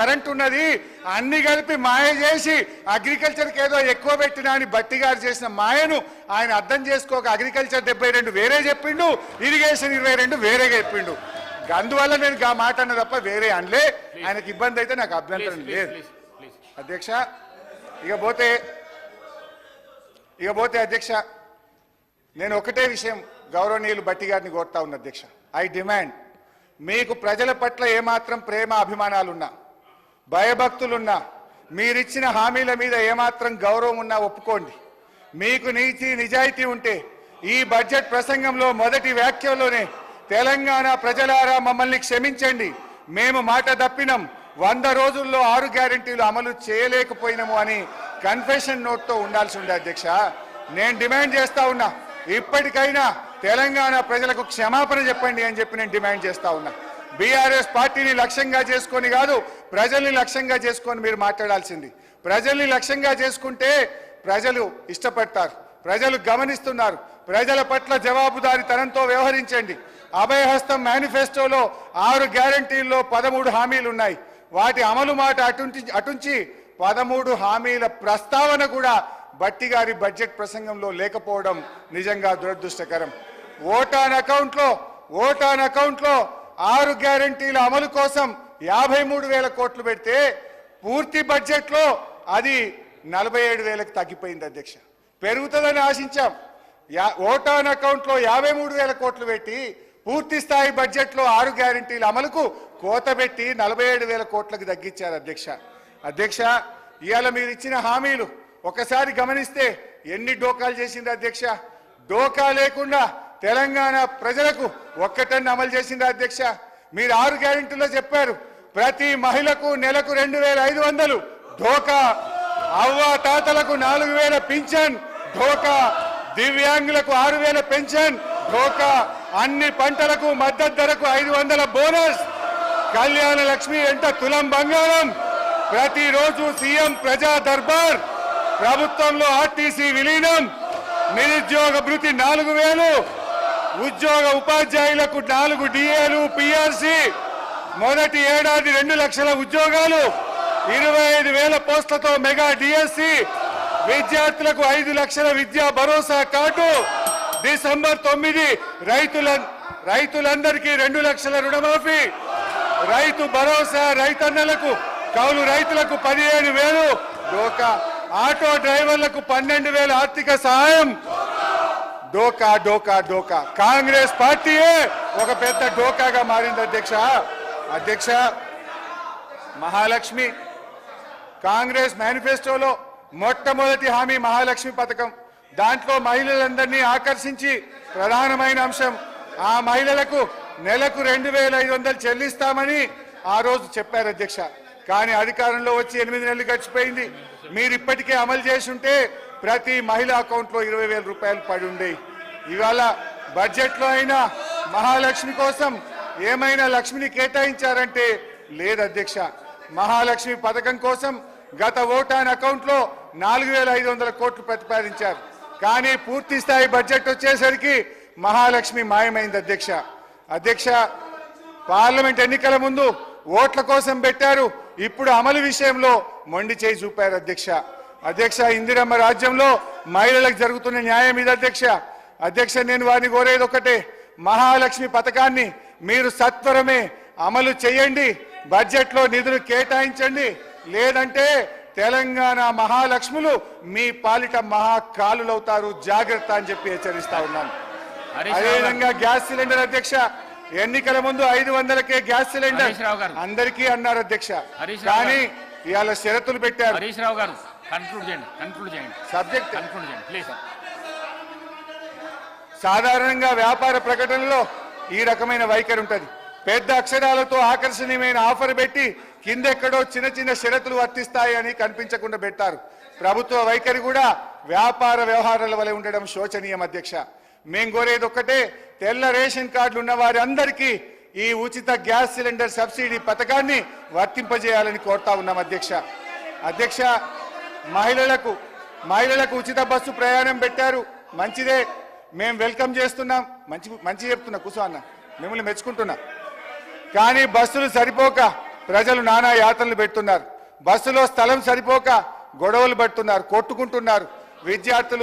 Current ఉన్నది అన్ని కలిపి మాయ చేసి అగ్రికల్చర్కి ఏదో ఎక్కువ పెట్టినా అని బట్టి గారు చేసిన మాయను ఆయన అర్థం చేసుకోక అగ్రికల్చర్ 72 వేరే చెప్పిండు, ఇరిగేషన్ 22 వేరేగా చెప్పిండు. అందువల్ల నేను ఆ మాట అన్న తప్ప వేరే అనలే. ఆయనకి ఇబ్బంది అయితే నాకు అభ్యంతరం లేదు అధ్యక్ష. ఇకపోతే అధ్యక్ష, నేను ఒకటే విషయం గౌరవనీయులు బట్టి గారిని కోరుతా ఉన్నా అధ్యక్ష. ఐ డిమాండ్, మీకు ప్రజల పట్ల ఏమాత్రం ప్రేమ అభిమానాలున్నా, భయభక్తులున్నా, మీరిచ్చిన హామీల మీద ఏమాత్రం గౌరవం ఉన్నా ఒప్పుకోండి. మీకు నీతి నిజాయితీ ఉంటే ఈ బడ్జెట్ ప్రసంగంలో మొదటి వ్యాఖ్యలోనే తెలంగాణ ప్రజలారా మమ్మల్ని క్షమించండి, మేము మాట తప్పినాం, 100 రోజుల్లో 6 గ్యారెంటీలు అమలు చేయలేకపోయినాము అని కన్ఫెషన్ నోట్తో ఉండాల్సి ఉంది అధ్యక్ష. నేను డిమాండ్ చేస్తా ఉన్నా, ఇప్పటికైనా తెలంగాణ ప్రజలకు క్షమాపణ చెప్పండి అని చెప్పి నేను డిమాండ్ చేస్తా ఉన్నా. బీఆర్ఎస్ పార్టీని లక్ష్యంగా చేసుకొని కాదు, ప్రజల్ని లక్ష్యంగా చేసుకొని మీరు మాట్లాడాల్సింది. ప్రజల్ని లక్ష్యంగా చేసుకుంటే ప్రజలు ఇష్టపడతారు, ప్రజలు గమనిస్తున్నారు. ప్రజల పట్ల జవాబుదారీతనంతో వ్యవహరించండి. అభయహస్తం మేనిఫెస్టోలో 6 గ్యారంటీల్లో 13 హామీలు ఉన్నాయి. వాటి అమలు మాట అటుంచి 13 హామీల ప్రస్తావన కూడా బట్టి గారి బడ్జెట్ ప్రసంగంలో లేకపోవడం నిజంగా దురదృష్టకరం. ఓటాన్ అకౌంట్లో 6 గ్యారంటీల అమలు కోసం 53,000 కోట్లు పెడితే పూర్తి బడ్జెట్లో అది 47,000కు తగ్గిపోయింది అధ్యక్ష. పెరుగుతుందని ఆశించాం. ఓటాన్ అకౌంట్లో 53,000 కోట్లు పెట్టి పూర్తి స్థాయి బడ్జెట్లో 6 గ్యారంటీల అమలుకు కోత పెట్టి 47,000 కోట్లకు తగ్గించారు అధ్యక్ష. ఇవాళ మీరు ఇచ్చిన హామీలు ఒకసారి గమనిస్తే ఎన్ని డోకాలు చేసింది అధ్యక్ష. డోకా లేకుండా తెలంగాణ ప్రజలకు ఒక్కటన్ను అమలు చేసింది అధ్యక్ష. మీరు 6 గ్యారెంటీలో చెప్పారు, ప్రతి మహిళకు నెలకు 2,500 ఢోకా, అవ్వ తాతలకు 4,000 పింఛన్ ఢోకా, దివ్యాంగులకు 6,000 పెన్షన్ ఢోకా, అన్ని పంటలకు మద్దతు ధరకు 500 బోనస్, కళ్యాణ లక్ష్మి ఎంట తులం బంగారం, ప్రతిరోజు సీఎం ప్రజా దర్బార్, ప్రభుత్వంలో ఆర్టీసీ విలీనం, నిరుద్యోగ భృతి 4,000, ఉద్యోగ ఉపాధ్యాయులకు 4 డిఏలు పిఆర్సీ, మొదటి ఏడాది 2 లక్షల ఉద్యోగాలు, 25,000 పోస్టులతో మెగా డిఎస్సి, విద్యార్థులకు 5 లక్షల విద్యా భరోసా కార్డు, డిసెంబర్ 9 రైతులందరికీ 2 లక్షల రుణమాఫీ, రైతు భరోసా రైతన్నలకు, కౌలు రైతులకు 15,000 డోకా, ఆటో డ్రైవర్లకు 12,000 ఆర్థిక సహాయం. డోకా డోకా డోకా కాంగ్రెస్ పార్టీయే ఒక పెద్ద డోకాగా మారింది అధ్యక్ష. మహాలక్ష్మి కాంగ్రెస్ మేనిఫెస్టోలో మొట్టమొదటి హామీ మహాలక్ష్మి పథకం. దాంట్లో మహిళలందరినీ ఆకర్షించి ప్రధానమైన అంశం, ఆ మహిళలకు నెలకు 2,500 చెల్లిస్తామని ఆ రోజు చెప్పారు అధ్యక్ష. కానీ అధికారంలో వచ్చి 8 నెలలు గడిచిపోయింది. మీరు ఇప్పటికే అమలు చేసి ఉంటే ప్రతి మహిళ అకౌంట్లో 20,000 రూపాయలు పడి ఉండేవి. ఇవాళ బడ్జెట్లో అయినా మహాలక్ష్మి కోసం ఏమైనా లక్ష్మిని కేటాయించారంటే లేదు అధ్యక్ష. మహాలక్ష్మి పథకం కోసం గత ఓటాన్ అకౌంట్లో 4,500 కోట్లు ప్రతిపాదించారు. కానీ పూర్తి స్థాయి బడ్జెట్ వచ్చేసరికి మహాలక్ష్మి మాయమైంది అధ్యక్ష. పార్లమెంట్ ఎన్నికల ముందు ఓట్ల కోసం పెట్టారు, ఇప్పుడు అమలు విషయంలో మొండి చేయి చూపారు అధ్యక్ష. ఇందిరమ్మ రాజ్యంలో మహిళలకు జరుగుతున్న న్యాయం ఇది అధ్యక్ష. నేను వారిని కోరేది ఒకటే, మహాలక్ష్మి పథకాన్ని మీరు సత్వరమే అమలు చేయండి, బడ్జెట్లో నిధులు కేటాయించండి, లేదంటే తెలంగాణ మహాలక్ష్ములు మీ పాలిట మహాకాలులవుతారు, జాగ్రత్త అని చెప్పి హెచ్చరిస్తా ఉన్నాను. అదేవిధంగా గ్యాస్ సిలిండర్ అధ్యక్ష, ఎన్నికల ముందు 500కే గ్యాస్ సిలిండర్ అందరికీ అన్నారు అధ్యక్ష. కానీ ఇవాళ షరతులు పెట్టారు. సబ్జెక్ట్ సాధారణంగా వ్యాపార ప్రకటనలో ఈ రకమైన వైఖరి ఉంటుంది. పెద్ద అక్షరాలతో ఆకర్షణీయమైన ఆఫర్ పెట్టి కిందెక్కడో చిన్న చిన్న షరతులు వర్తిస్తాయి అని కనిపించకుండా పెట్టారు. ప్రభుత్వ వైఖరి కూడా వ్యాపార వ్యవహారాల వలె ఉండడం శోచనీయం అధ్యక్ష. మేం కోరేది ఒక్కటే, తెల్ల రేషన్ కార్డులు ఉన్న వారందరికీ ఈ ఉచిత గ్యాస్ సిలిండర్ సబ్సిడీ పథకాన్ని వర్తింపజేయాలని కోరుతా ఉన్నాం అధ్యక్ష. మహిళలకు ఉచిత బస్సు ప్రయాణం పెట్టారు, మంచిదే, మేము వెల్కమ్ చేస్తున్నాం. మంచి చెప్తున్నా, కూర్చో అన్న, మిమ్మల్ని మెచ్చుకుంటున్నా. కానీ బస్సులు సరిపోక ప్రజలు నానా యాతనలు పెడుతున్నారు. బస్సులో స్థలం సరిపోక గొడవలు పడుతున్నారు, కొట్టుకుంటున్నారు. విద్యార్థులు